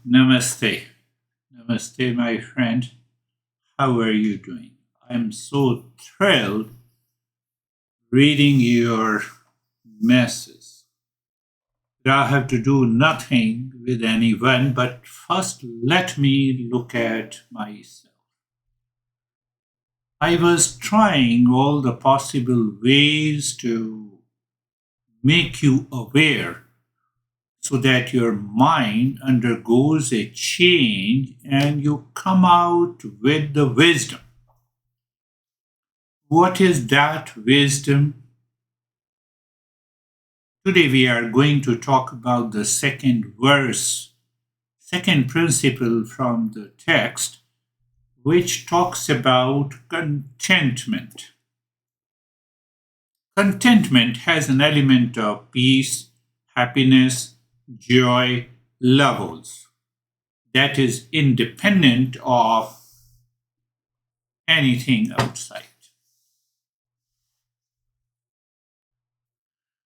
Namaste. Namaste, my friend. How are you doing? I'm so thrilled reading your message. I have to do nothing with anyone, but first let me look at myself. I was trying all the possible ways to make you aware so that your mind undergoes a change and you come out with the wisdom. What is that wisdom? Today we are going to talk about the second verse, second principle from the text, which talks about contentment. Contentment has an element of peace, happiness, joy, levels that is independent of anything outside.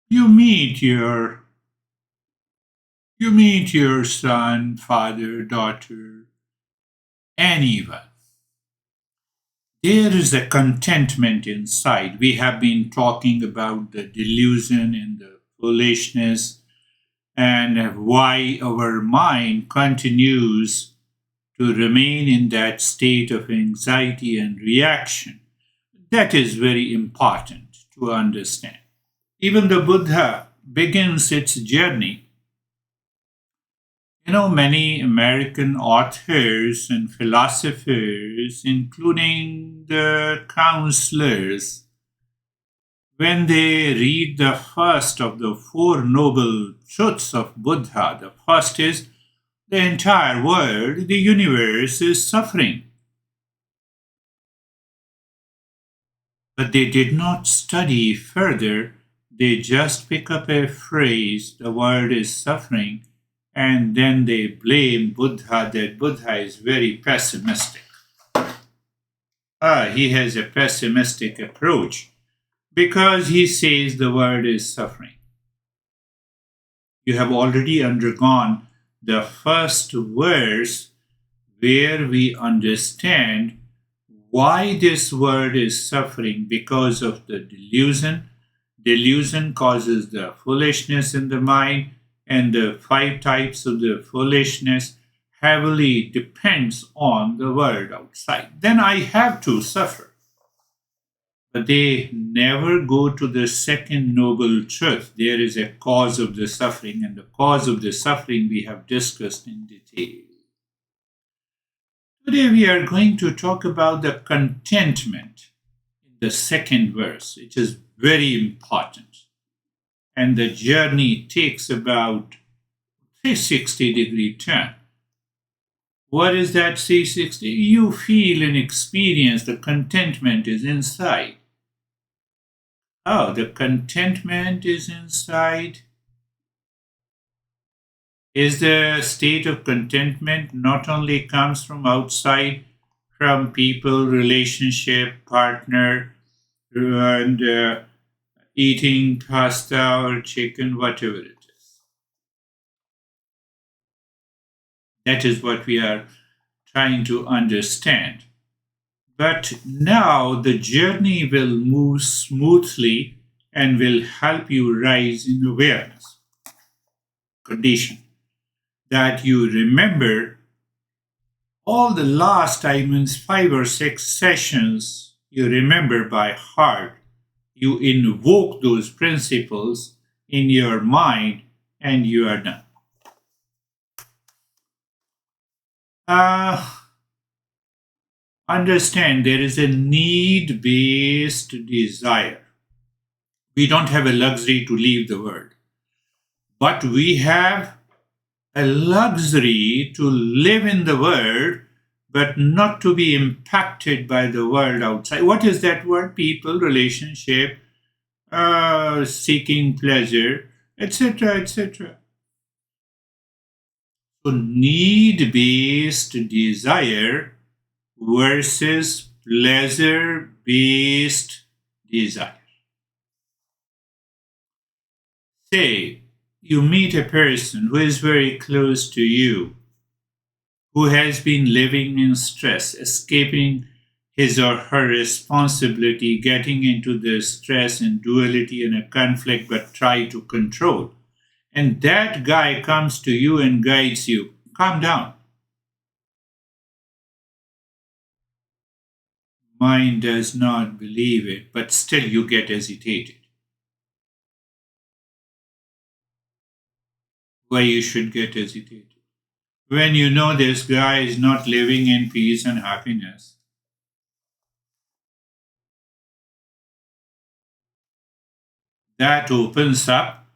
You meet your you meet your son, father, daughter, anyone. There is a contentment inside. We have been talking about the delusion and the foolishness and why our mind continues to remain in that state of anxiety and reaction. That is very important to understand. Even the Buddha begins its journey. Many American authors and philosophers, including the counselors, when they read the first of the Four Noble Truths of Buddha, the first is the entire world, the universe is suffering. But they did not study further, they just pick up a phrase, the world is suffering, and then they blame Buddha that Buddha is very pessimistic. He has a pessimistic approach because he says the world is suffering. You have already undergone the first verse where we understand why this world is suffering because of the delusion. Delusion causes the foolishness in the mind, and the five types of the foolishness heavily depends on the world outside. Then I have to suffer. But they never go to the second noble truth. There is a cause of the suffering, and the cause of the suffering we have discussed in detail. Today we are going to talk about the contentment in the second verse, which is very important. And the journey takes about 360-degree turn. What is that 360? You feel and experience the contentment is inside. Oh, the contentment is inside. Is the state of contentment not only comes from outside, from people, relationship, partner, and eating pasta or chicken, whatever it is. That is what we are trying to understand. But now the journey will move smoothly and will help you rise in awareness. Condition that you remember all the last, 5 or 6 sessions, you remember by heart. You invoke those principles in your mind and you are done. Understand there is a need based desire. We don't have a luxury to leave the world, but we have a luxury to live in the world but not to be impacted by the world outside. What is that word? People, relationship, seeking pleasure, etc., etc. So, need based desire versus pleasure based desire. Say, you meet a person who is very close to you who has been living in stress, escaping his or her responsibility, getting into the stress and duality and a conflict, but try to control. And that guy comes to you and guides you. Calm down. Mind does not believe it, but still you get agitated. Why you should get agitated? When you know this guy is not living in peace and happiness, that opens up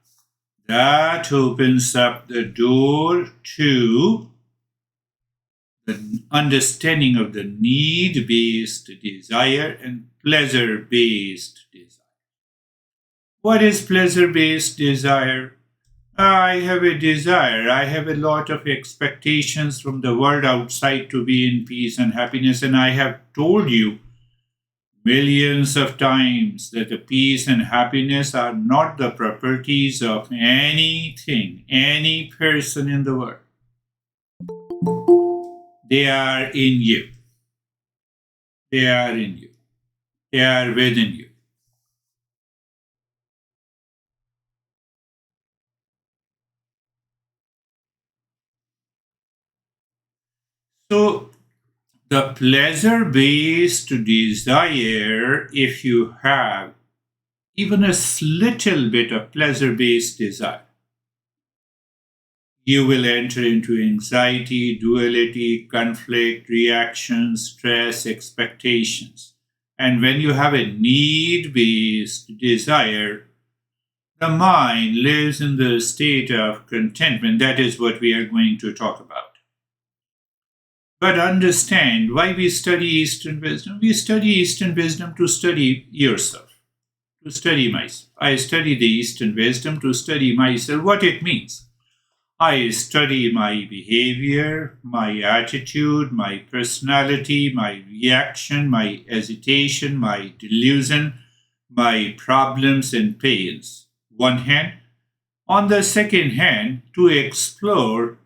the door to the understanding of the need-based desire and pleasure-based desire. What is pleasure-based desire? I have a desire. I have a lot of expectations from the world outside to be in peace and happiness, and I have told you millions of times that the peace and happiness are not the properties of anything, any person in the world. They are in you. They are in you. They are within you. So, the pleasure based desire, if you have even a little bit of pleasure based desire, you will enter into anxiety, duality, conflict, reaction, stress, expectations. And when you have a need based desire, the mind lives in the state of contentment. That is what we are going to talk about. But understand why we study Eastern wisdom. We study Eastern wisdom to study yourself, to study myself. I study the Eastern wisdom to study myself, what it means. I study my behavior, my attitude, my personality, my reaction, my hesitation, my delusion, my problems and pains. One hand. On the second hand, to explore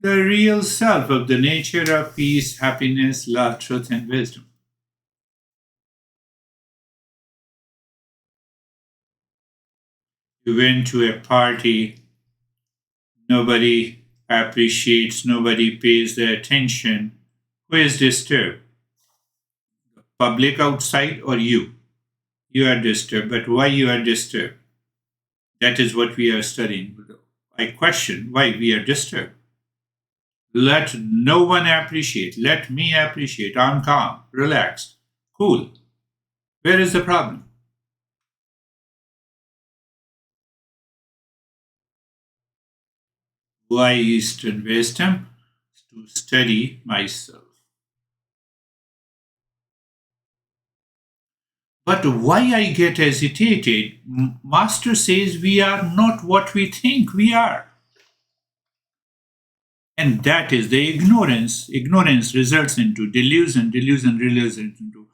the real self of the nature of peace, happiness, love, truth, and wisdom. You went to a party, nobody appreciates, nobody pays the attention. Who is disturbed? The public outside or you? You are disturbed, but why you are disturbed? That is what we are studying. I question why we are disturbed. Let no one appreciate. Let me appreciate. I'm calm, relaxed, cool. Where is the problem? Why Eastern wisdom? To study myself. But why I get agitated? Master says we are not what we think we are. And that is the ignorance. Ignorance results into delusion. Delusion results into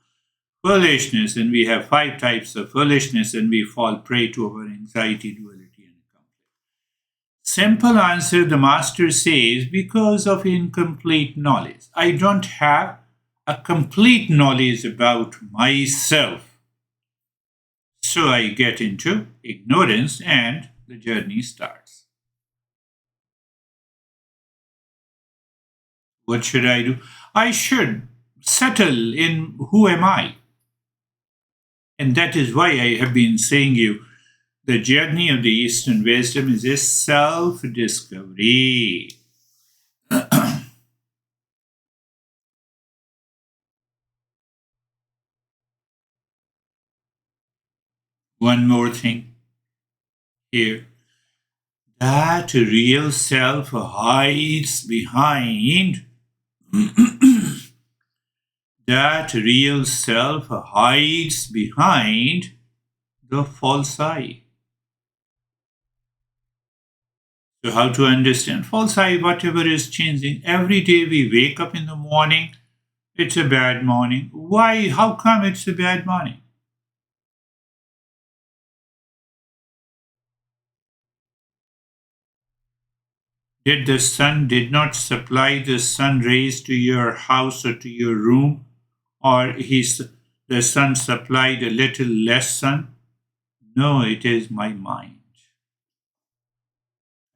foolishness. And we have 5 types of foolishness, and we fall prey to our anxiety, duality, and conflict. Simple answer, the master says, because of incomplete knowledge. I don't have a complete knowledge about myself. So I get into ignorance and the journey starts. What should I do? I should settle in who am I? And that is why I have been saying you the journey of the Eastern wisdom is a self discovery. One more thing here, that real self hides behind that real self hides behind the false I. So, how to understand false I? Whatever is changing. Every day we wake up in the morning, it's a bad morning. Why? How come it's a bad morning? did not supply the sun rays to your house or to your room, or the sun supplied a little less sun? No, it is my mind.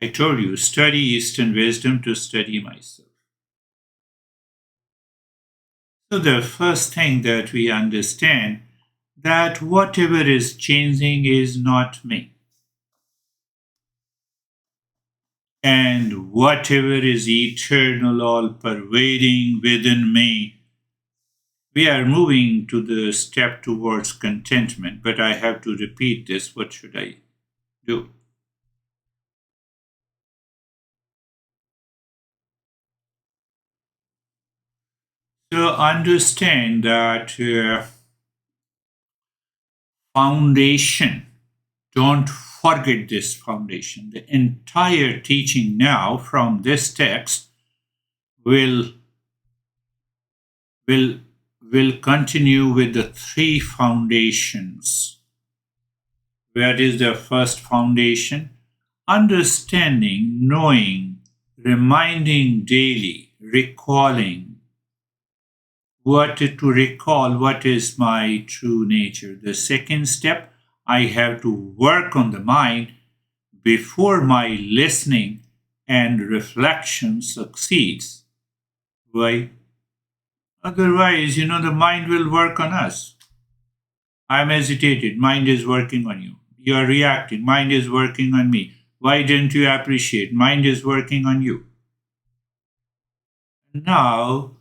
I told you, study Eastern wisdom to study myself. So the first thing that we understand that whatever is changing is not me. And whatever is eternal, all pervading within me, we are moving to the step towards contentment. But I have to repeat this. What should I do? So understand that foundation, don't forget this foundation. The entire teaching now from this text will will will continue with the three foundations. Where is the first foundation? Understanding, knowing, reminding daily, recalling. What to recall what is my true nature. The second step, I have to work on the mind before my listening and reflection succeeds. Why? Otherwise, the mind will work on us. I'm agitated, mind is working on you. You are reacting, mind is working on me. Why didn't you appreciate? Mind is working on you. Now,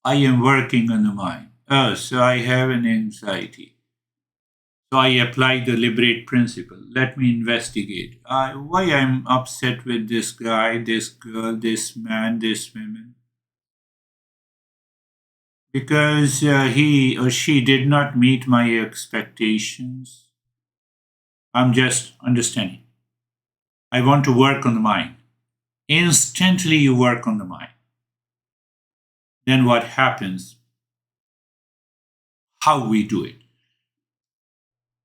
I am working on the mind. Oh, so I have an anxiety. So I apply the liberate principle. Let me investigate. Why I'm upset with this guy, this girl, this man, this woman? Because he or she did not meet my expectations. I'm just understanding. I want to work on the mind. Instantly, you work on the mind. Then what happens? How we do it.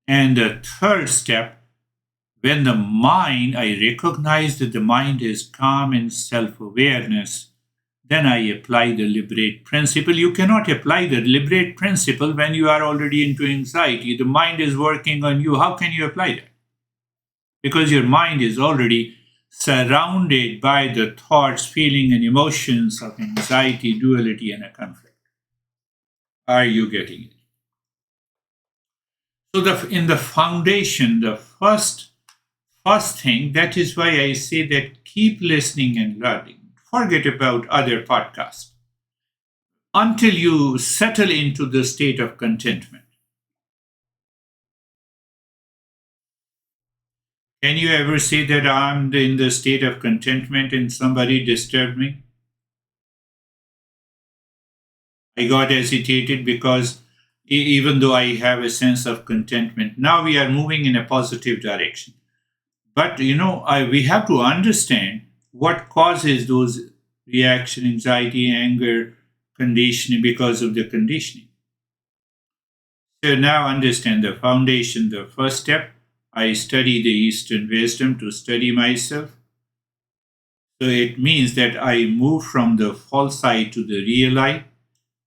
And the third step, when the mind, I recognize that the mind is calm in self awareness, then I apply the liberate principle. You cannot apply the liberate principle when you are already into anxiety. The mind is working on you. How can you apply that? Because your mind is already surrounded by the thoughts, feelings, and emotions of anxiety, duality, and a conflict. Are you getting it? So, in the foundation, the first thing, that is why I say that keep listening and learning. Forget about other podcasts until you settle into the state of contentment. Can you ever say that I'm in the state of contentment and somebody disturbed me? I got agitated because even though I have a sense of contentment, now we are moving in a positive direction. But we have to understand what causes those reaction, anxiety, anger, conditioning because of the conditioning. So now understand the foundation. The first step, I study the Eastern wisdom to study myself. So it means that I move from the false I to the real I.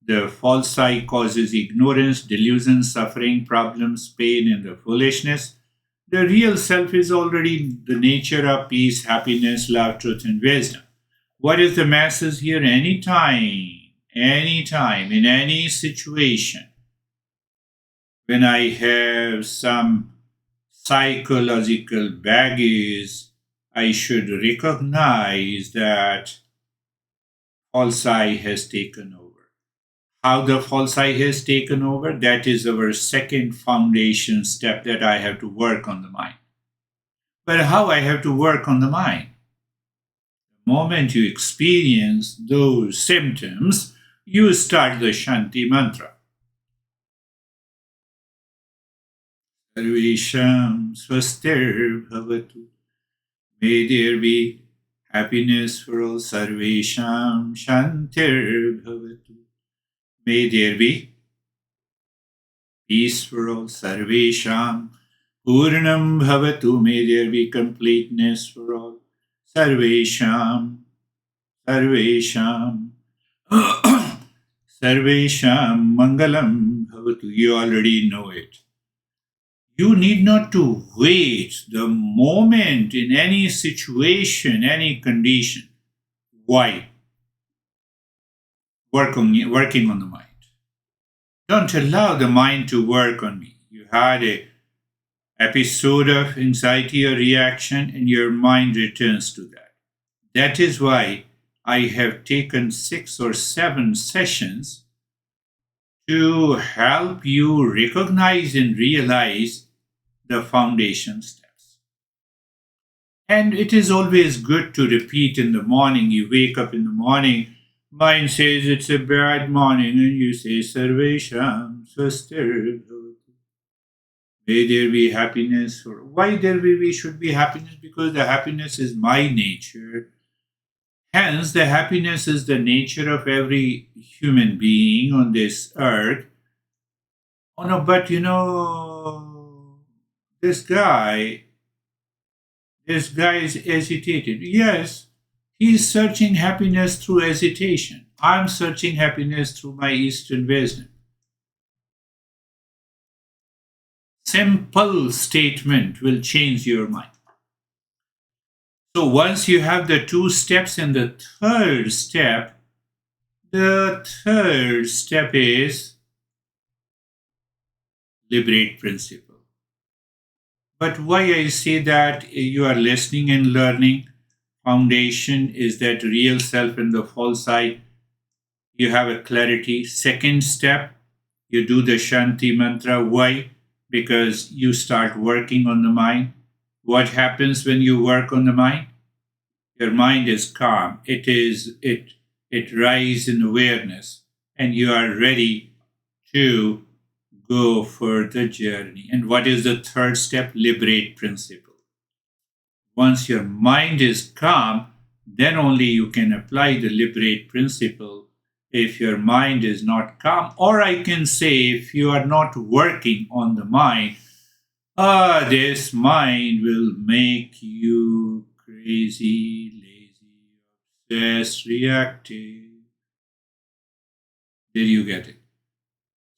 The false I causes ignorance, delusion, suffering, problems, pain, and the foolishness. The real self is already the nature of peace, happiness, love, truth, and wisdom. What is the masses here? Anytime, in any situation, when I have some psychological baggage, I should recognize that false I has taken over. How the false I has taken over, that is our second foundation step that I have to work on the mind. But how I have to work on the mind? The moment you experience those symptoms, you start the Shanti mantra. Sarvesham swastir bhavatu. May there be happiness for all. Sarvesham shantir bhavatu. May there be peace for all. Sarvesham purnam bhavatu. May there be completeness for all. Sarvesham, Sarvesham, Sarvesham Mangalam Bhavatu. You already know it. You need not to wait the moment in any situation, any condition. Why? Working on the mind. Don't allow the mind to work on me. You had a episode of anxiety or reaction and your mind returns to that. That is why I have taken 6 or 7 sessions to help you recognize and realize the foundation steps. And it is always good to repeat in the morning. You wake up in the morning, mind says it's a bad morning, and you say, Sarvesham Swastir. May there be happiness. Or why there should be happiness? Because the happiness is my nature. Hence, the happiness is the nature of every human being on this earth. Oh no, but this guy is agitated. Yes, he's searching happiness through hesitation. I'm searching happiness through my Eastern wisdom. Simple statement will change your mind. So once you have the 2 steps and the third step is liberate principle. But why I say that you are listening and learning, foundation is that real self and the false I. You have a clarity. Second step, you do the Shanti mantra. Why? Because you start working on the mind. What happens when you work on the mind? Your mind is calm. It rises in awareness, and you are ready to go for the journey. And what is the third step? Liberate principle. Once your mind is calm, then only you can apply the liberate principle. If your mind is not calm, or I can say if you are not working on the mind, this mind will make you crazy, lazy, obsessed, reactive. Did you get it?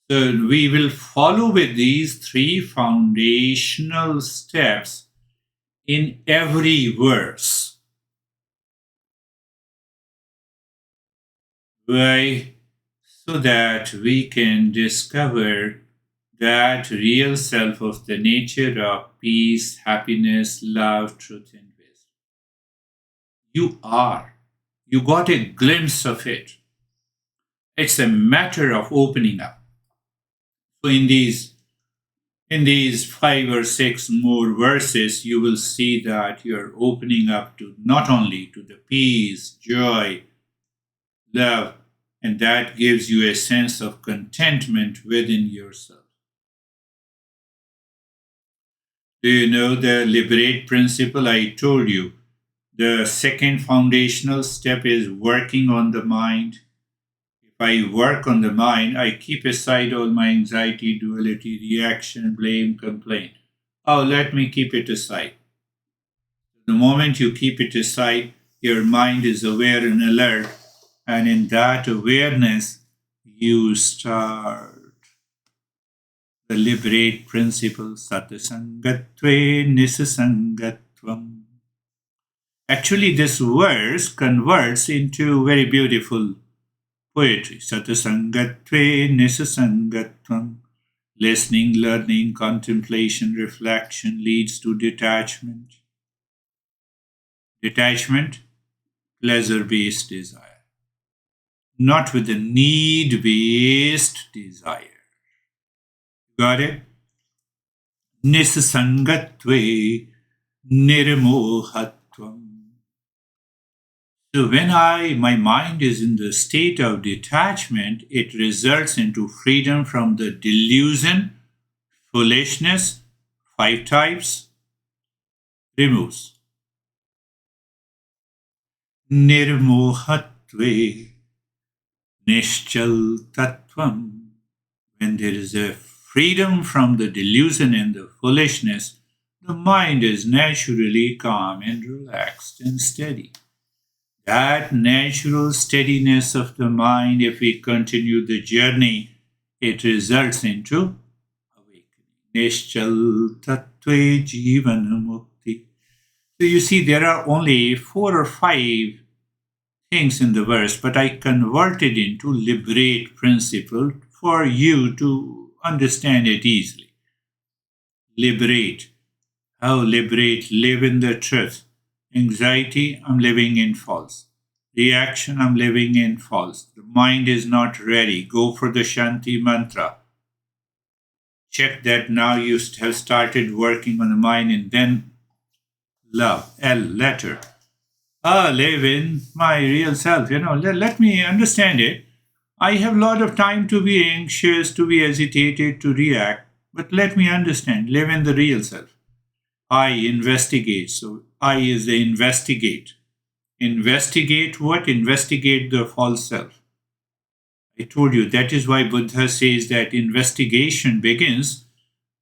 So we will follow with these 3 foundational steps in every verse. Why? So that we can discover that real self of the nature of peace, happiness, love, truth, and wisdom. You are. You got a glimpse of it. It's a matter of opening up. So in these 5 or 6 more verses, you will see that you're opening up to not only to the peace, joy, love, and that gives you a sense of contentment within yourself. Do you know the liberate principle? I told you. The second foundational step is working on the mind. If I work on the mind, I keep aside all my anxiety, duality, reaction, blame, complaint. Oh, let me keep it aside. The moment you keep it aside, your mind is aware and alert, and in that awareness, you start the liberate principle, satasangatve nisasangatvam. Actually, this verse converts into very beautiful poetry. Satasangatve nisasangatvam. Listening, learning, contemplation, reflection leads to detachment. Detachment, pleasure-based desire. Not with the need-based desire. Got it? Nisasangatve nirmohatvam. So when my mind is in the state of detachment, it results into freedom from the delusion, foolishness, 5 types, removes. Nirmohatve nishchal tattvam. When there is a freedom from the delusion and the foolishness, the mind is naturally calm and relaxed and steady. That natural steadiness of the mind, if we continue the journey, it results into awakening. Nishchal tattve jivan mukti. So you see, there are only 4 or 5 things in the verse, but I converted into liberate principle for you to understand it easily. Liberate. How liberate? Live in the truth. Anxiety, I'm living in false. Reaction, I'm living in false. The mind is not ready. Go for the Shanti mantra. Check that now you have started working on the mind, and then love, L letter. Live in my real self. Let me understand it. I have a lot of time to be anxious, to be agitated, to react, but let me understand. Live in the real self. I investigate. So I is the investigate. Investigate what? Investigate the false self. I told you that is why Buddha says that investigation begins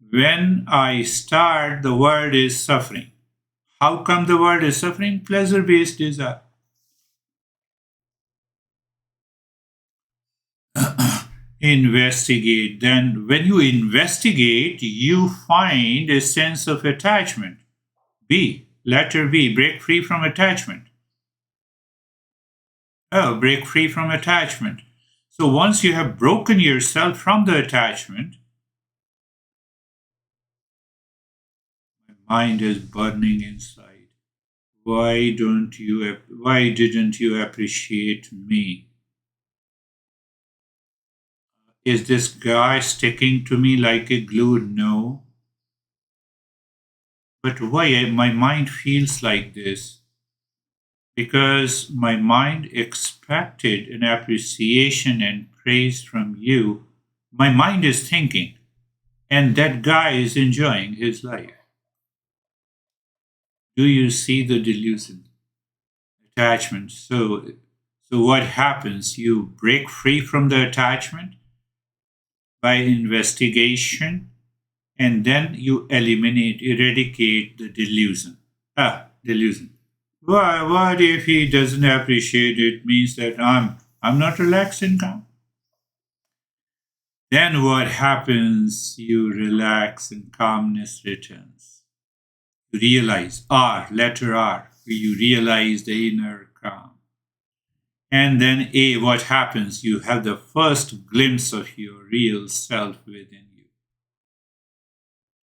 when I start the word is suffering. How come the word is suffering? Pleasure based desire. Investigate. Then, when you investigate, you find a sense of attachment. B, letter B, break free from attachment. Oh, break free from attachment. So, once you have broken yourself from the attachment, my mind is burning inside. Why didn't you appreciate me? Is this guy sticking to me like a glue? No. But why my mind feels like this? Because my mind expected an appreciation and praise from you. My mind is thinking, and that guy is enjoying his life. Do you see the delusion? Attachment. So what happens? You break free from the attachment by investigation, and then you eradicate the delusion. Delusion. Why? What if he doesn't appreciate it? Means that I'm not relaxed and calm. Then what happens? You relax and calmness returns. You realize letter R. You realize the inner calm. And then A, what happens? You have the first glimpse of your real self within you.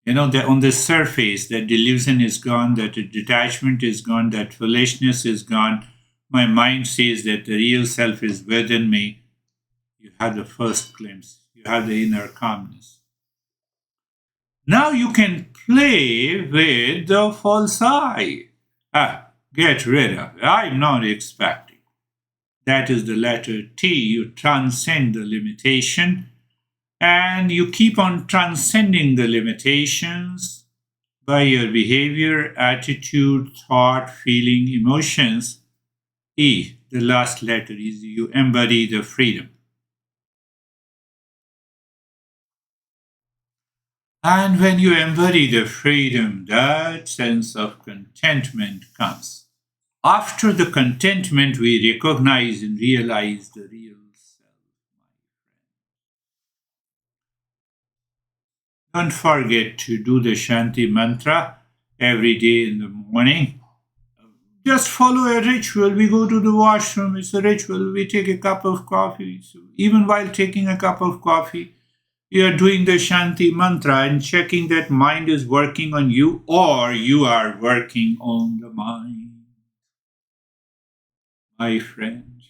That on the surface, that delusion is gone, that detachment is gone, that foolishness is gone. My mind says that the real self is within me. You have the first glimpse. You have the inner calmness. Now you can play with the false I. Get rid of it. I'm not expecting. That is the letter T. You transcend the limitation, and you keep on transcending the limitations by your behavior, attitude, thought, feeling, emotions. E, the last letter, is you embody the freedom. And when you embody the freedom, that sense of contentment comes. After the contentment, we recognize and realize the real self. Don't forget to do the Shanti mantra every day in the morning. Just follow a ritual. We go to the washroom, it's a ritual. We take a cup of coffee. So even while taking a cup of coffee, you are doing the Shanti mantra and checking that mind is working on you or you are working on the mind. My friend.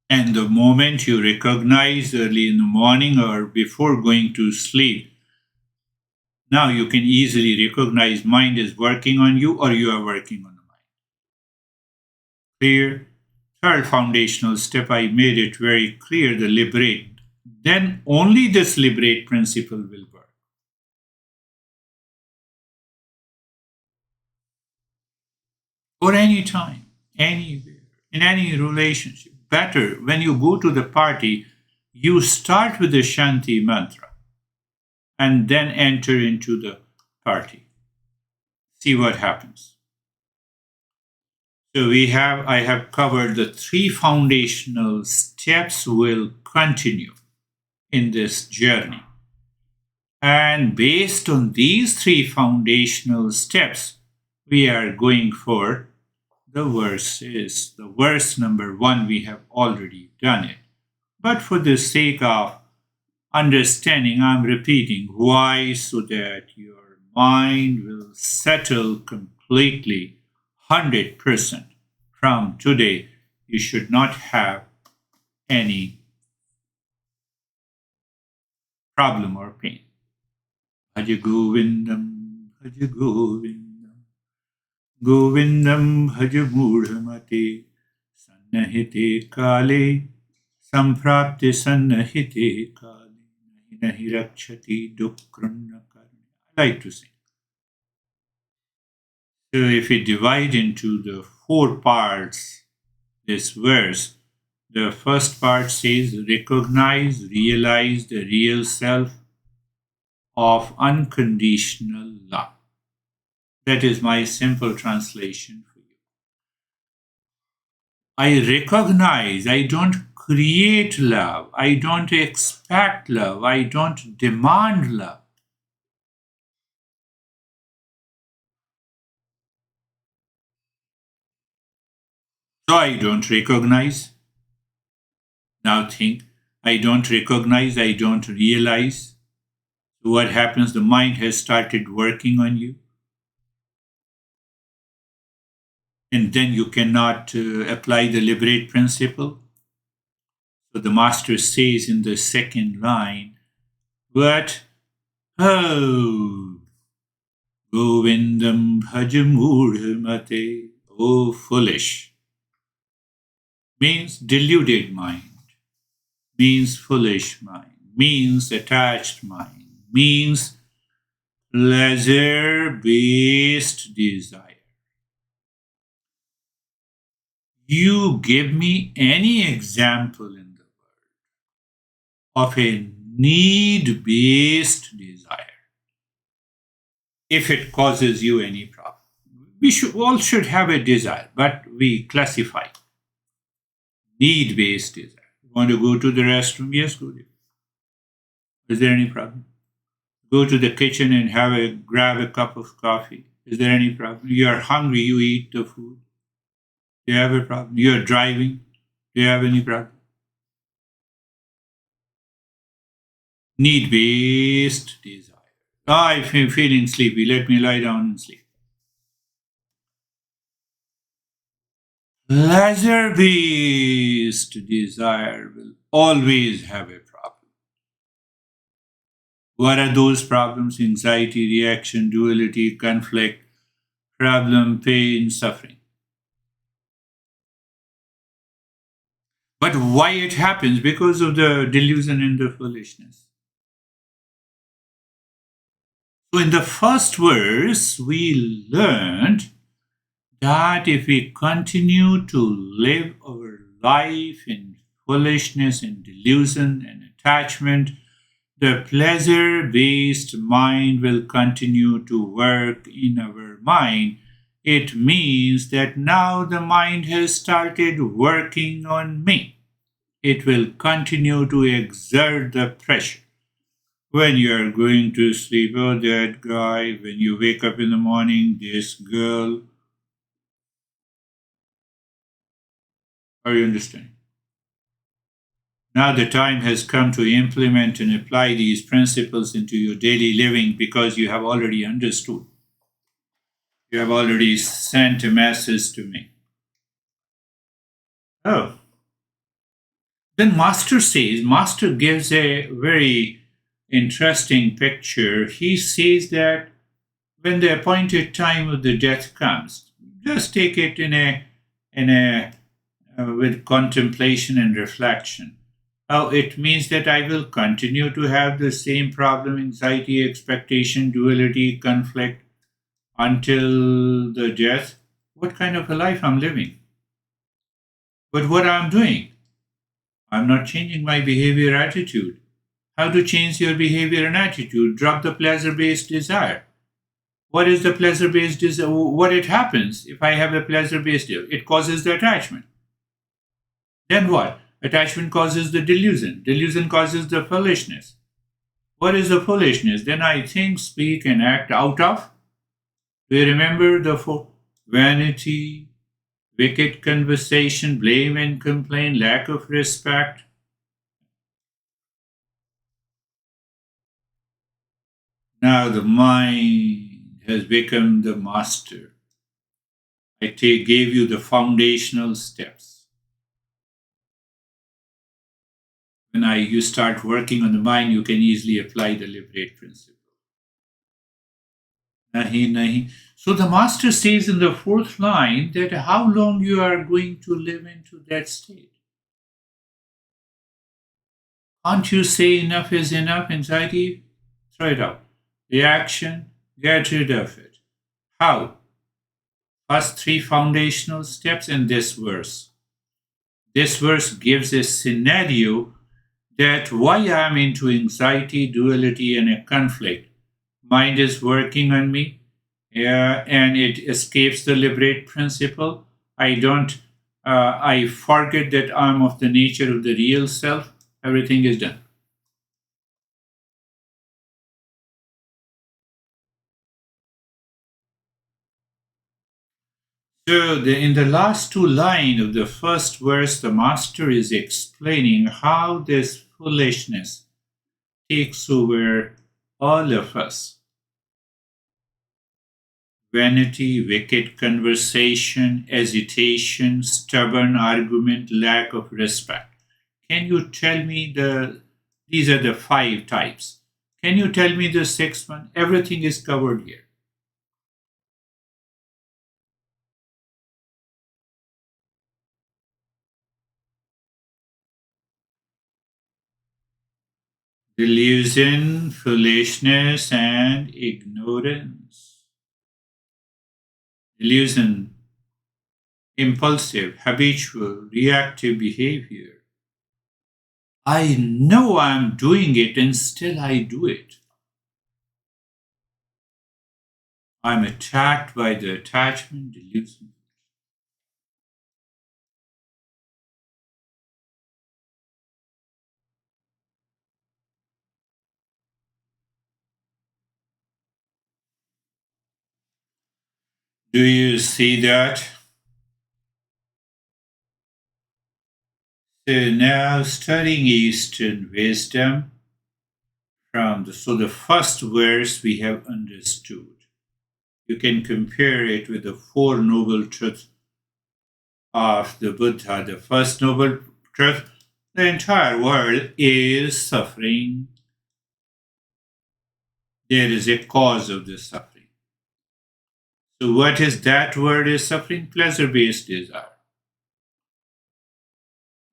And the moment you recognize early in the morning or before going to sleep, now you can easily recognize mind is working on you or you are working on the mind. Clear? Third foundational step, I made it very clear, the liberate. Then only this liberate principle will work. Or any time, anywhere, in any relationship. Better when you go to the party, you start with the Shanti mantra and then enter into the party. See what happens. So I have covered the three foundational steps will continue in this journey. And based on these three foundational steps, we are going for the verses. The verse number 1, we have already done it. But for the sake of understanding, I'm repeating why, so that your mind will settle completely 100%. From today, you should not have any problem or pain. Bhaja Govindam, Bhaja Govindam, Govindam Bhaja Mudhamate, Sannahite Kale, Samprapte Sannahite Kale, Nahi Rakshati Dukrunna Karne. I like to sing. So if we divide into the 4 parts this verse, the first part says, recognize, realize the real self of unconditional love. That is my simple translation for you. I recognize, I don't create love, I don't expect love, I don't demand love. So I don't recognize. Now think, I don't recognize, I don't realize. So what happens? The mind has started working on you. And then you cannot apply the liberate principle. So the master says in the second line, but oh, Govindam bhajamurhamate, oh foolish, means deluded mind, means foolish mind, means attached mind, means pleasure-based desire. You give me any example in the world of a need-based desire, if it causes you any problem. We all should have a desire, but we classify need-based desire. You want to go to the restroom? Yes, go there. Is there any problem? Go to the kitchen and grab a cup of coffee. Is there any problem? You are hungry, you eat the food. Do you have a problem? You are driving. Do you have any problem? Need-based desire. I'm feeling sleepy. Let me lie down and sleep. Pleasure-based desire will always have a problem. What are those problems? Anxiety, reaction, duality, conflict, problem, pain, suffering. But why it happens? Because of the delusion and the foolishness. So in the first verse, we learned that if we continue to live our life in foolishness and delusion and attachment, the pleasure-based mind will continue to work in our mind. It means that now the mind has started working on me. It will continue to exert the pressure. When you are going to sleep, oh, that guy. When you wake up in the morning, this girl. Are you understanding? Now the time has come to implement and apply these principles into your daily living, because you have already understood. You have already sent a message to me. Oh. Then Master gives a very interesting picture. He says that when the appointed time of the death comes, just take it with contemplation and reflection. It means that I will continue to have the same problem, anxiety, expectation, duality, conflict until the death. What kind of a life I'm living? But what I'm doing? I'm not changing my behavior attitude. How to change your behavior and attitude? Drop the pleasure based desire. What is the pleasure based desire? What it happens if I have a pleasure based desire? It causes the attachment. Then what? Attachment causes the delusion. Delusion causes the foolishness. What is the foolishness? Then I think, speak, and act out of. Do you remember the four? Vanity, wicked conversation, blame and complaint, lack of respect. Now the mind has become the master. Gave you the foundational steps. When you start working on the mind, you can easily apply the liberate principle. Nahi, nahi. So the master says in the fourth line that how long you are going to live into that state. Can't you say enough is enough? Anxiety, throw it out. Reaction, get rid of it. How? First three foundational steps in this verse. This verse gives a scenario that why I am into anxiety, duality, and a conflict. Mind is working on me, and it escapes the liberate principle. I forget that I'm of the nature of the real self. Everything is done. So, in the last two lines of the first verse, the master is explaining how this foolishness takes over all of us. Vanity, wicked conversation, hesitation, stubborn argument, lack of respect. Can you tell me these are the five types. Can you tell me the sixth one? Everything is covered here. Delusion, foolishness, and ignorance. Delusion, impulsive, habitual, reactive behavior. I know I'm doing it and still I do it. I'm attacked by the attachment delusion. Do you see that? So now studying Eastern wisdom so the first verse we have understood. You can compare it with the Four Noble Truths of the Buddha. The first noble truth, the entire world is suffering. There is a cause of the suffering. So what is that word is suffering? Pleasure-based desire.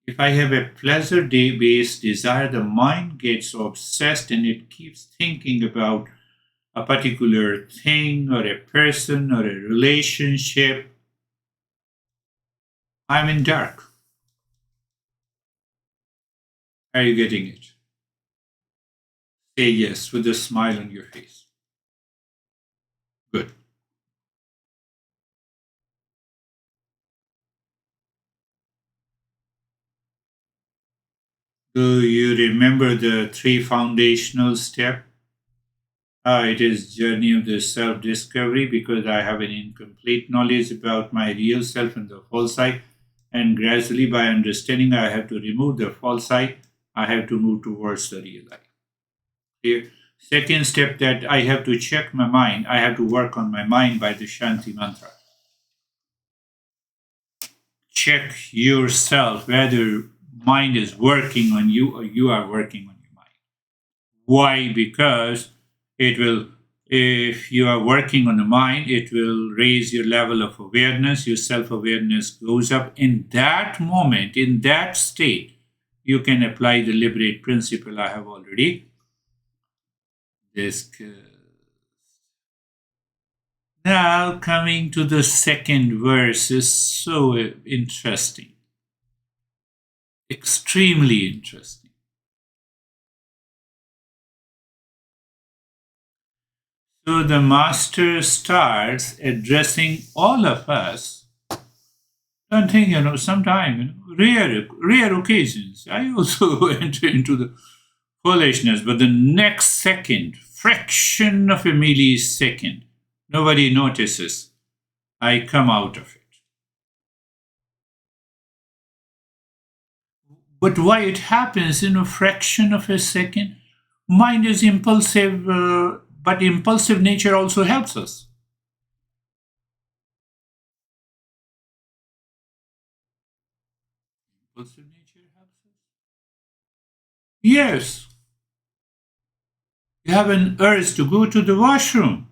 If I have a pleasure based desire, the mind gets obsessed and it keeps thinking about a particular thing or a person or a relationship. I'm in dark. Are you getting it? Say yes with a smile on your face. Good. Do you remember the three foundational steps? It is journey of the self-discovery because I have an incomplete knowledge about my real self and the false I, and gradually by understanding I have to remove the false I have to move towards the real I. Here, second step that I have to check my mind. I have to work on my mind by the Shanti mantra. Check yourself whether mind is working on you or you are working on your mind. Why? Because it will, if you are working on the mind, it will raise your level of awareness. Your self awareness goes up. In that moment, in that state, you can apply the liberate principle I have already discussed. Now, coming to the second verse is so interesting. extremely interesting. So the master starts addressing all of us. Don't think, sometime, rare occasions, I also enter into the foolishness, but the next second, fraction of a millisecond, nobody notices. I come out of it. But why it happens in a fraction of a second? Mind is impulsive, but impulsive nature also helps us. Impulsive nature helps us? Yes. You have an urge to go to the washroom.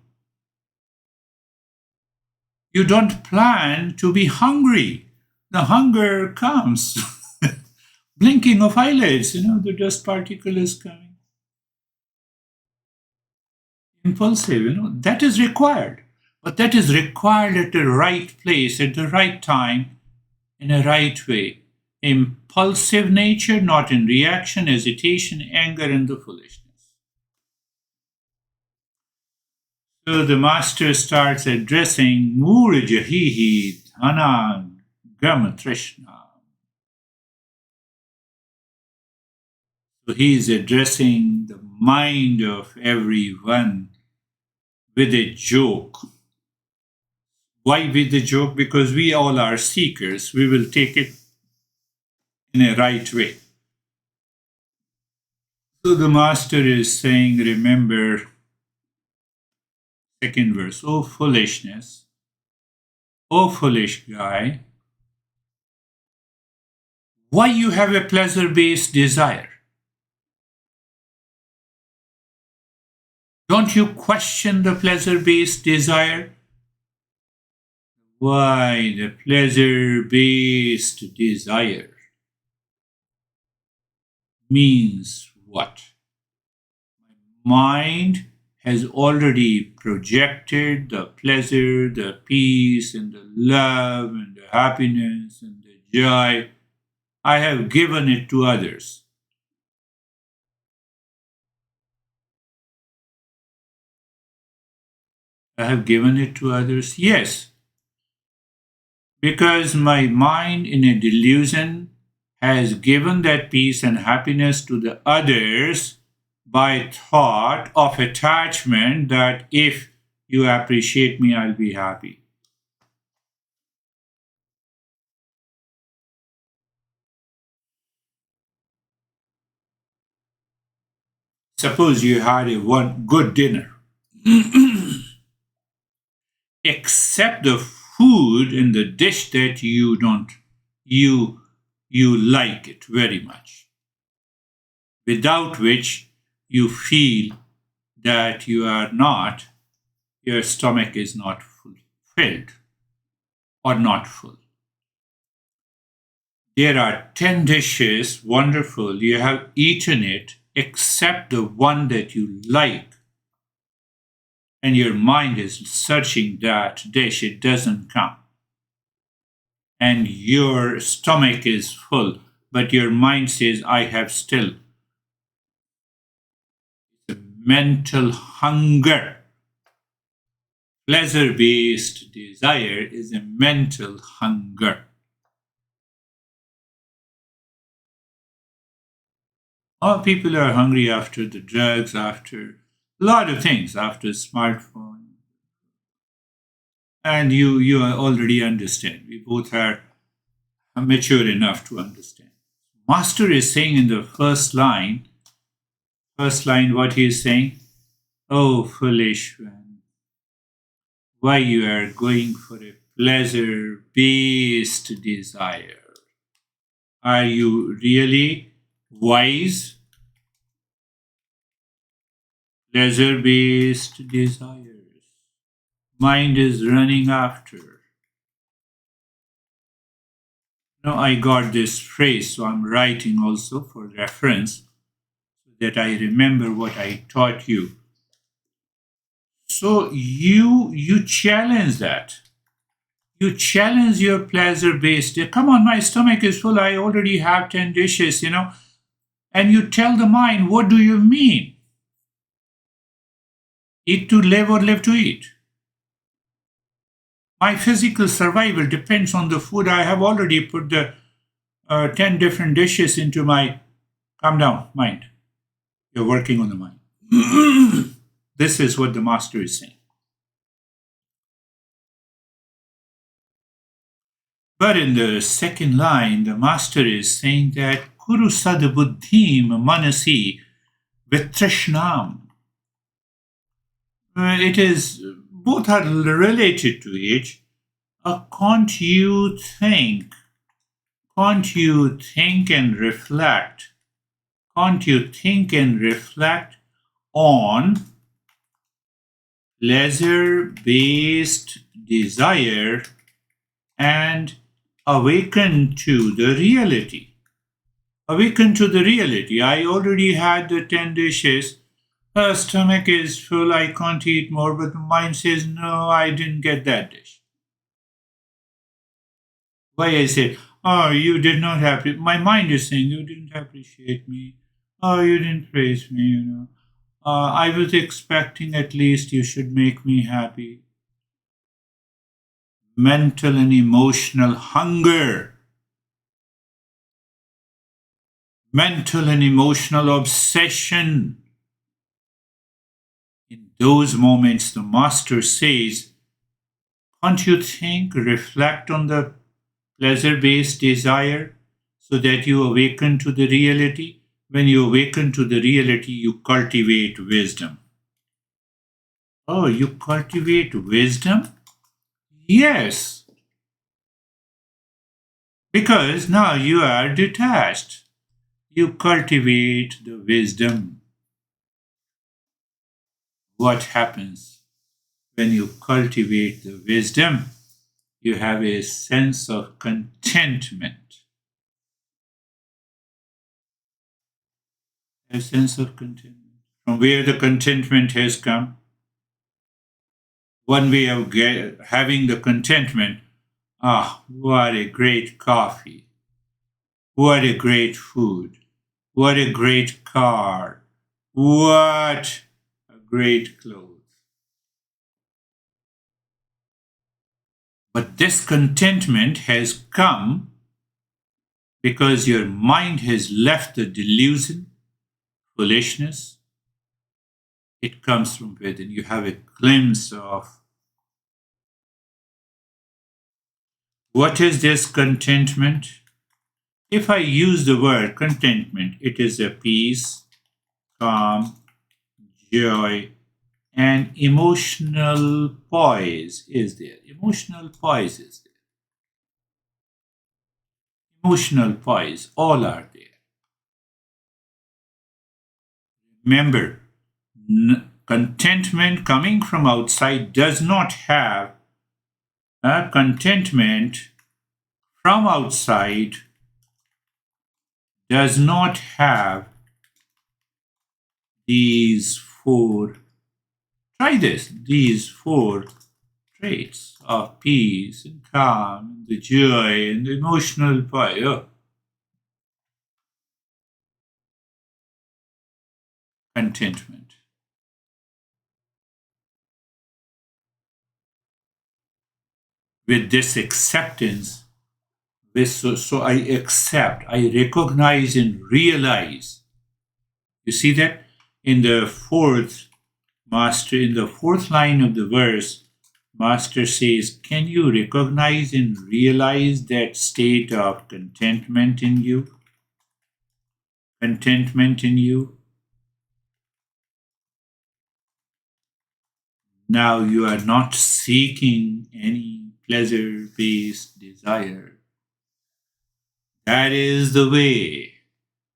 You don't plan to be hungry. The hunger comes. Blinking of eyelids, the dust particle is coming. Impulsive, that is required. But that is required at the right place, at the right time, in a right way. Impulsive nature, not in reaction, hesitation, anger, and the foolishness. So the master starts addressing Murjahihi Dhana Gama Trishna. So he is addressing the mind of everyone with a joke. Why with a joke? Because we all are seekers. We will take it in a right way. So the master is saying, remember, second verse, oh foolishness, oh foolish guy, why you have a pleasure-based desire? Don't you question the pleasure-based desire? Why the pleasure-based desire means what? My mind has already projected the pleasure, the peace, and the love, and the happiness, and the joy. I have given it to others. I have given it to others? Yes. Because my mind in a delusion has given that peace and happiness to the others by thought of attachment that if you appreciate me, I'll be happy. Suppose you had a one good dinner. Except the food in the dish that you don't you like it very much, without which you feel that your stomach is not filled or not full. There are 10 dishes, wonderful, you have eaten it, except the one that you like. And your mind is searching that dish, it doesn't come. And your stomach is full, but your mind says, I have still. The mental hunger. Pleasure based desire is a mental hunger. All people are hungry after the drugs, after a lot of things, after smartphone. And you already understand. We both are mature enough to understand. Master is saying in the first line, what he is saying? Oh, foolish one, why you are going for a pleasure-based desire? Are you really wise? Pleasure-based desires. Mind is running after. Now I got this phrase, so I'm writing also for reference so that I remember what I taught you. So you challenge that. You challenge your pleasure based. Come on, my stomach is full. I already have 10 dishes, And you tell the mind, what do you mean? Eat to live or live to eat? My physical survival depends on the food. I have already put the 10 different dishes into my. Calm down, mind. You're working on the mind. This is what the master is saying. But in the second line, the master is saying that Kuru Sadabuddhim Manasi Vitrishnam. It is, both are related to each. Can't you think? Can't you think and reflect? Can't you think and reflect on pleasure-based desire and awaken to the reality? Awaken to the reality. I already had the 10 dishes. Her stomach is full, I can't eat more, but the mind says, no, I didn't get that dish. Why I say, oh, you did not my mind is saying, you didn't appreciate me. Oh, you didn't praise me, I was expecting at least you should make me happy. Mental and emotional hunger. Mental and emotional obsession. In those moments, the master says, can't you think, reflect on the pleasure-based desire so that you awaken to the reality? When you awaken to the reality, you cultivate wisdom. Oh, you cultivate wisdom? Yes. Because now you are detached. You cultivate the wisdom. What happens when you cultivate the wisdom? You have a sense of contentment. A sense of contentment. From where the contentment has come? One way of having the contentment, what a great coffee. What a great food. What a great car. What a great clothes. But this contentment has come because your mind has left the delusion, foolishness. It comes from within. You have a glimpse of what is this contentment? If I use the word contentment, it is a peace, calm, joy, and emotional poise is there. Emotional poise is there. Emotional poise, all are there. Remember, contentment coming from outside does not have contentment from outside does not have these four traits of peace and calm and the joy and the emotional poise. Contentment. With this acceptance, so I accept, I recognize and realize. You see that in the fourth line of the verse, Master says, can you recognize and realize that state of contentment in you? Contentment in you. Now you are not seeking any pleasure-based desire. That is the way.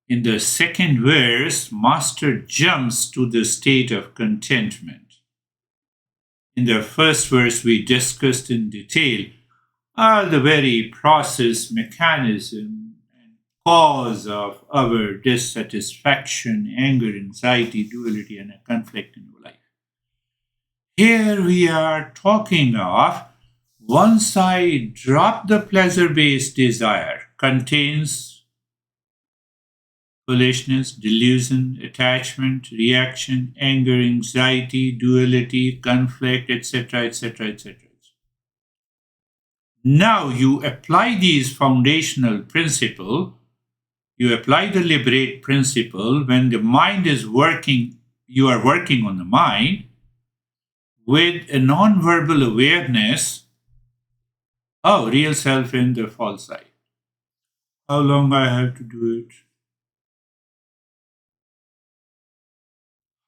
In the second verse, Master jumps to the state of contentment. In the first verse, we discussed in detail the very process, mechanism, and cause of our dissatisfaction, anger, anxiety, duality, and a conflict in our life. Here we are talking of Once I drop the pleasure based desire, contains foolishness, delusion, attachment, reaction, anger, anxiety, duality, conflict, etc., etc., etc. Now you apply these foundational principles, you apply the liberate principle when the mind is working, you are working on the mind with a non-verbal awareness. Oh, real self and the false I. How long I have to do it?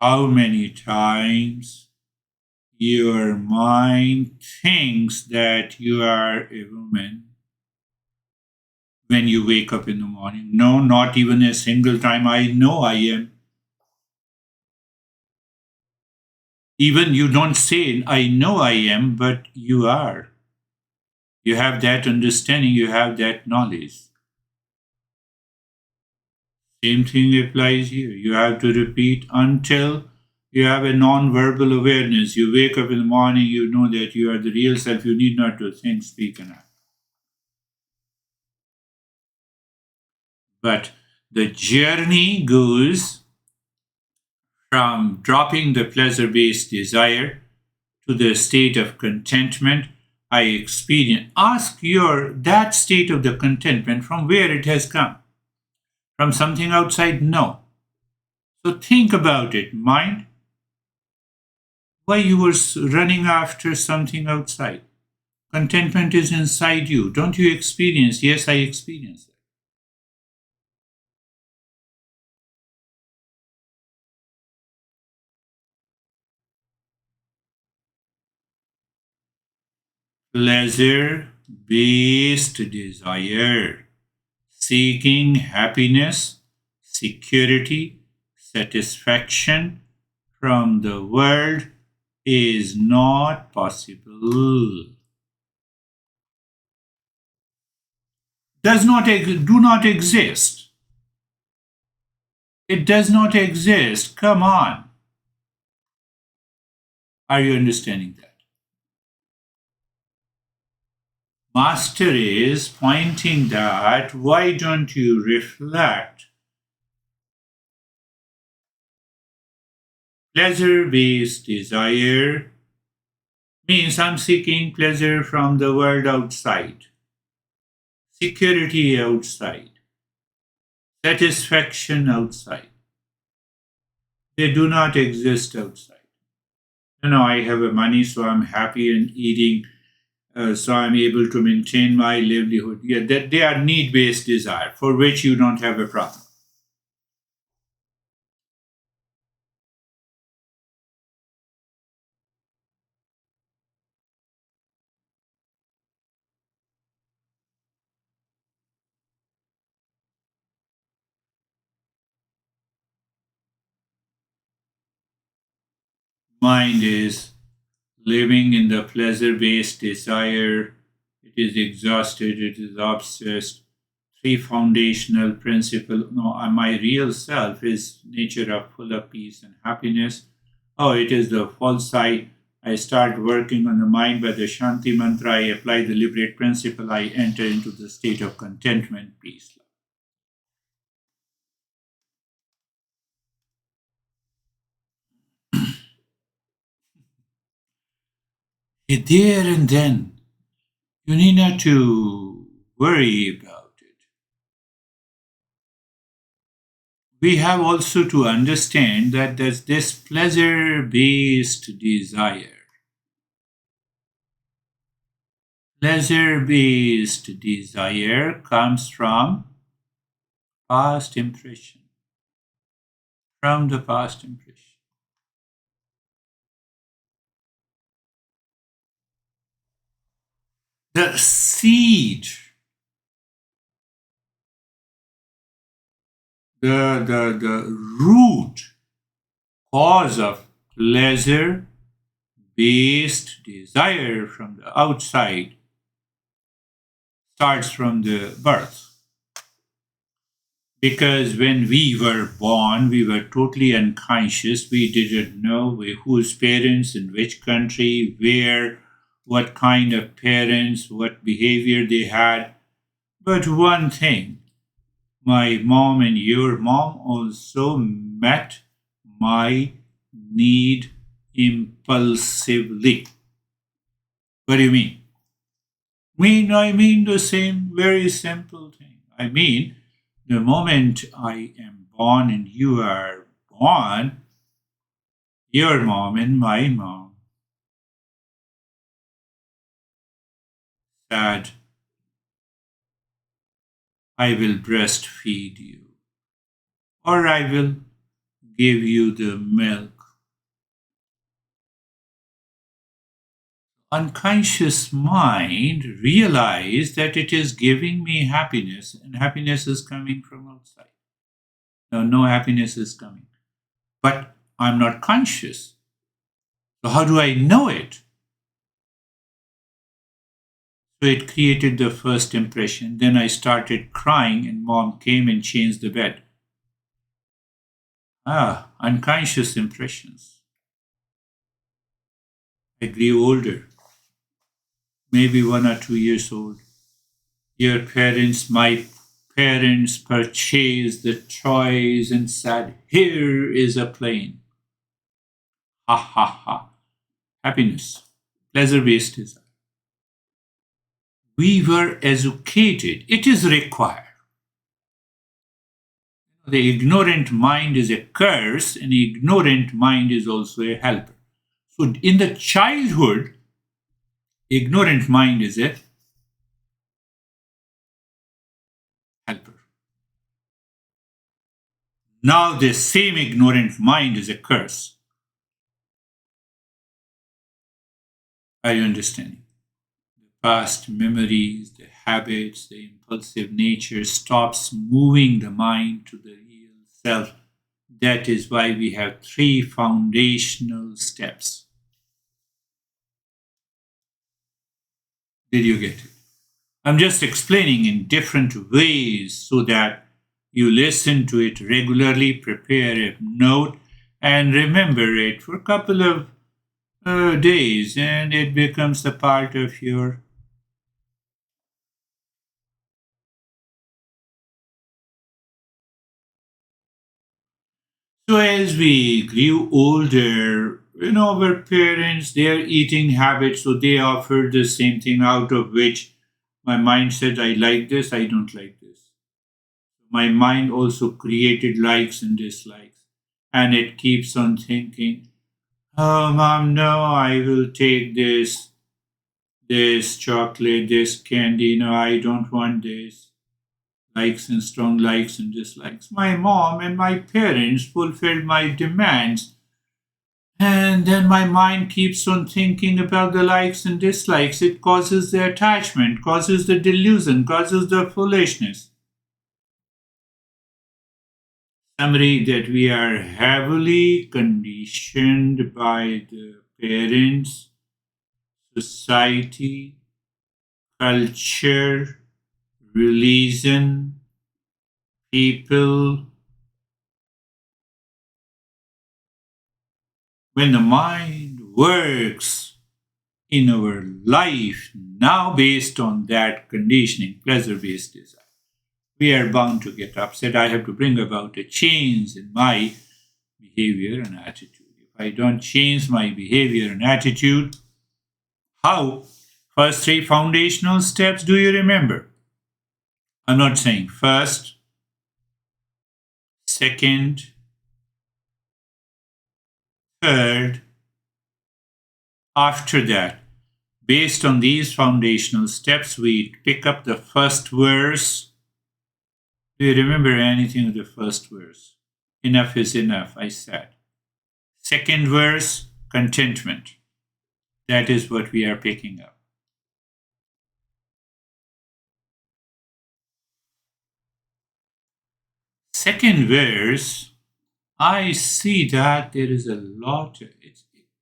How many times your mind thinks that you are a woman when you wake up in the morning? No, not even a single time. I know I am. Even you don't say, I know I am, but you are. You have that understanding, you have that knowledge. Same thing applies here. You have to repeat until you have a non-verbal awareness. You wake up in the morning, you know that you are the real self. You need not to think, speak, and act. But the journey goes from dropping the pleasure based desire to the state of contentment I experience. Ask your that state of the contentment from where it has come. From something outside? No. So think about it, mind. Why you were running after something outside? Contentment is inside you. Don't you experience? Yes, I experience it. Pleasure based desire, seeking happiness, security, satisfaction from the world is not possible. Do not exist. It does not exist. Come on. Are you understanding that? Master is pointing that why don't you reflect? Pleasure based desire means I'm seeking pleasure from the world outside, security outside, satisfaction outside. They do not exist outside. I have a money, so I'm happy and eating, so I'm able to maintain my livelihood. Yeah, that they are need-based desire for which you don't have a problem. Mind is living in the pleasure-based desire. It is exhausted. It is obsessed. Three foundational principles. No, my real self is nature of full of peace and happiness. Oh, it is the false I. I start working on the mind by the Shanti mantra. I apply the liberate principle. I enter into the state of contentment, peace. There and then, you need not to worry about it. We have also to understand that there's this pleasure based desire. Pleasure based desire comes from past impression, from the past impression. The seed, the root cause of pleasure based desire from the outside starts from the birth. Because when we were born, we were totally unconscious. We didn't know whose parents, in which country, where, what kind of parents, what behavior they had. But one thing, my mom and your mom also met my need impulsively. What do you mean? I mean the same very simple thing. I mean, the moment I am born and you are born, your mom and my mom said, I will breastfeed you, or I will give you the milk. Unconscious mind realize that it is giving me happiness and happiness is coming from outside. No happiness is coming. But I'm not conscious. So how do I know it? So it created the first impression. Then I started crying and mom came and changed the bed. Unconscious impressions. I grew older, maybe 1 or 2 years old. Your parents, my parents purchased the toys and said, here is a plane. Ha ha ha. Happiness. Pleasure based desire. We were educated. It is required. The ignorant mind is a curse, and the ignorant mind is also a helper. So in the childhood, ignorant mind is a helper. Now the same ignorant mind is a curse. Are you understanding? The past memories, the habits, the impulsive nature stops moving the mind to the real self. That is why we have 3 foundational steps. Did you get it? I'm just explaining in different ways so that you listen to it regularly, prepare a note, and remember it for a couple of days, and it becomes a part of your. So as we grew older, our parents, their eating habits, so they offered the same thing out of which my mind said, I like this, I don't like this. My mind also created likes and dislikes. And it keeps on thinking, oh, mom, no, I will take this chocolate, this candy. No, I don't want this. Likes and strong likes and dislikes. My mom and my parents fulfilled my demands. And then my mind keeps on thinking about the likes and dislikes. It causes the attachment, causes the delusion, causes the foolishness. Summary that we are heavily conditioned by the parents, society, culture, religion, people. When the mind works in our life now based on that conditioning, pleasure based desire, we are bound to get upset. I have to bring about a change in my behavior and attitude. If I don't change my behavior and attitude, how? First 3 foundational steps, do you remember? I'm not saying first, second, third. After that, based on these foundational steps, we pick up the first verse. Do you remember anything of the first verse? Enough is enough, I said. Second verse, contentment. That is what we are picking up. Second verse, I see that there is a lot.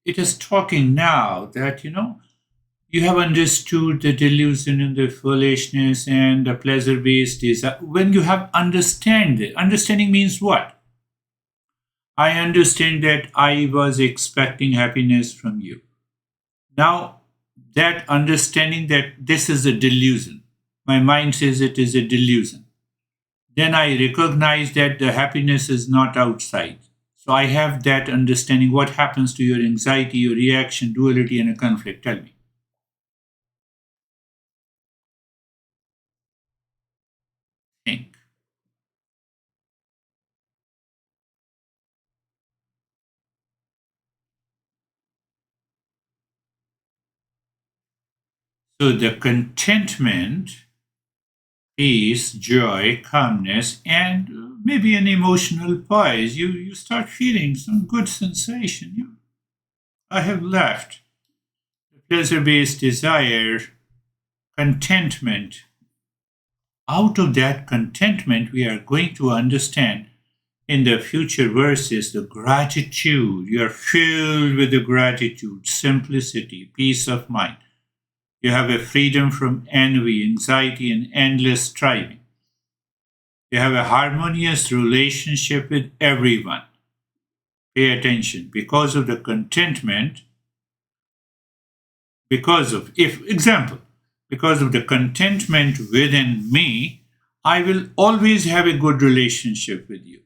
It is talking now that, you have understood the delusion and the foolishness and the pleasure based desire. When you have understanding means what? I understand that I was expecting happiness from you. Now, that understanding that this is a delusion. My mind says it is a delusion. Then I recognize that the happiness is not outside. So I have that understanding. What happens to your anxiety, your reaction, duality, and a conflict? Tell me. Think. So the contentment, peace, joy, calmness, and maybe an emotional poise. You start feeling some good sensation. I have left the pleasure based desire, contentment. Out of that contentment, we are going to understand in the future verses the gratitude. You are filled with the gratitude, simplicity, peace of mind. You have a freedom from envy, anxiety, and endless striving. You have a harmonious relationship with everyone. Pay attention. Because of the contentment, because of the contentment within me, I will always have a good relationship with you.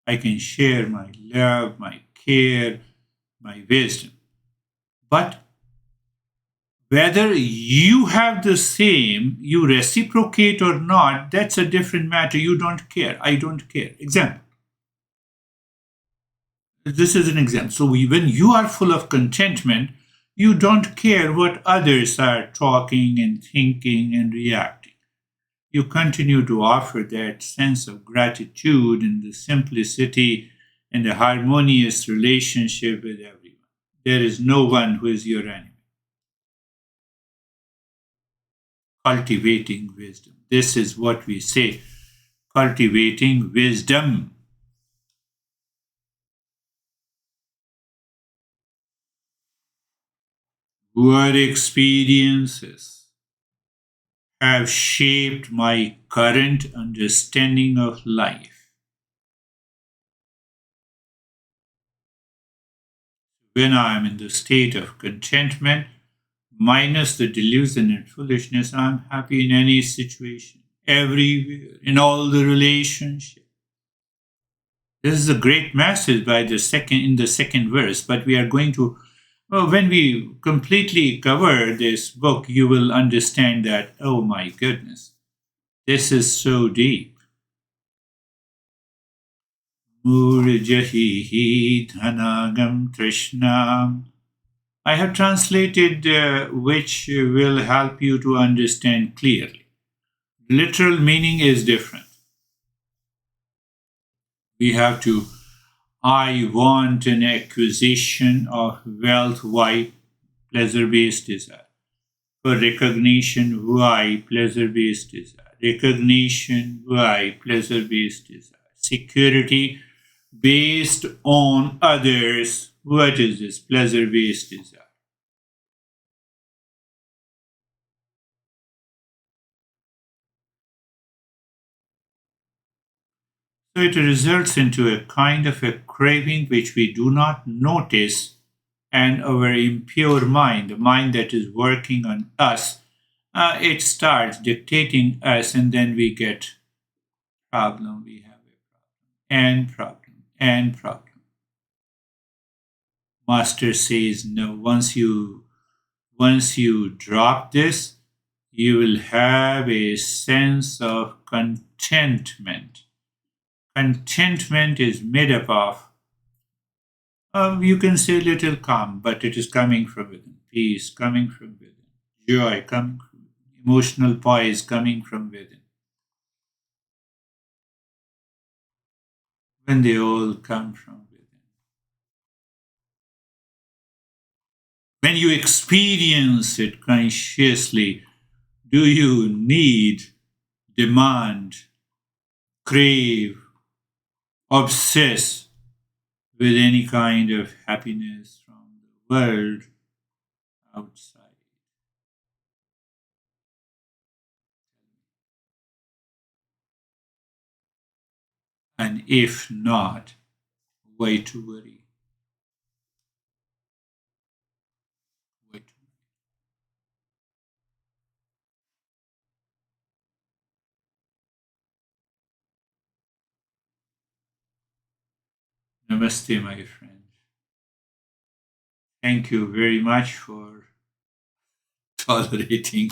I can share my love, my care, my wisdom. But whether you have the same, you reciprocate or not, that's a different matter. You don't care. I don't care. Example. This is an example. So when you are full of contentment, you don't care what others are talking and thinking and reacting. You continue to offer that sense of gratitude and the simplicity and the harmonious relationship with everyone. There is no one who is your enemy. Cultivating wisdom. This is what we say, cultivating wisdom. What experiences have shaped my current understanding of life? When I am in the state of contentment, minus the delusion and foolishness, I'm happy in any situation, everywhere, in all the relationships. This is a great message by the second in the second verse, but we are going to when we completely cover this book, you will understand that, oh my goodness, this is so deep. Murjahi dhanagam trishnam. I have translated which will help you to understand clearly. Literal meaning is different. We have to, I want an acquisition of wealth. Why? Pleasure based desire. For recognition, why? Pleasure based desire. Recognition, why? Pleasure based desire. Security based on others. What is this? Pleasure based desire. So it results into a kind of a craving which we do not notice, and our impure mind, the mind that is working on us, it starts dictating us, and then we get problem. We have a problem and problem and problem. Master says no. Once you drop this, you will have a sense of contentment. Contentment is made up of, you can say little calm, but it is coming from within. Peace coming from within. Joy coming from within. Emotional poise coming from within. When they all come from within. When you experience it consciously, do you need, demand, crave, obsess with any kind of happiness from the world outside? And if not, why to worry? Namaste, my friend. Thank you very much for tolerating